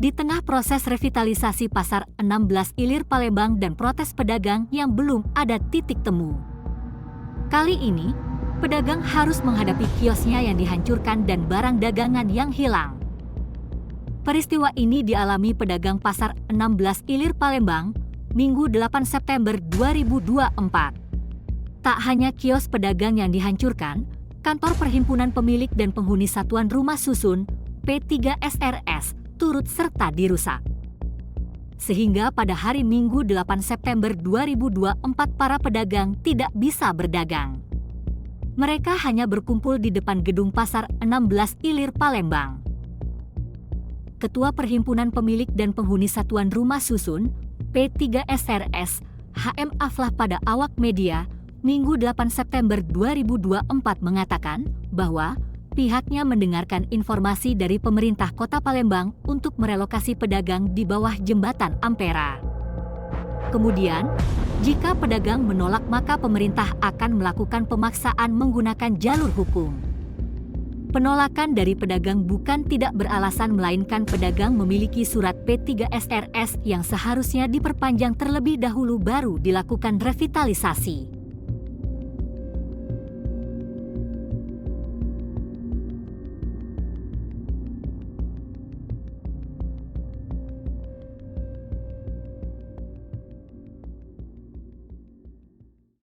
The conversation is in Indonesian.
Di tengah proses revitalisasi Pasar 16 Ilir Palembang dan protes pedagang yang belum ada titik temu. Kali ini, pedagang harus menghadapi kiosnya yang dihancurkan dan barang dagangan yang hilang. Peristiwa ini dialami pedagang Pasar 16 Ilir Palembang, Minggu 8 September 2024. Tak hanya kios pedagang yang dihancurkan, kantor Perhimpunan Pemilik dan Penghuni Satuan Rumah Susun P3SRS turut serta dirusak. Sehingga pada hari Minggu 8 September 2024 para pedagang tidak bisa berdagang. Mereka hanya berkumpul di depan gedung Pasar 16 Ilir Palembang. Ketua Perhimpunan Pemilik dan Penghuni Satuan Rumah Susun P3SRS HM Aflah pada awak media Minggu 8 September 2024 mengatakan bahwa pihaknya mendengarkan informasi dari pemerintah Kota Palembang untuk merelokasi pedagang di bawah jembatan Ampera. Kemudian, jika pedagang menolak maka pemerintah akan melakukan pemaksaan menggunakan jalur hukum. Penolakan dari pedagang bukan tidak beralasan melainkan pedagang memiliki surat P3SRS yang seharusnya diperpanjang terlebih dahulu baru dilakukan revitalisasi.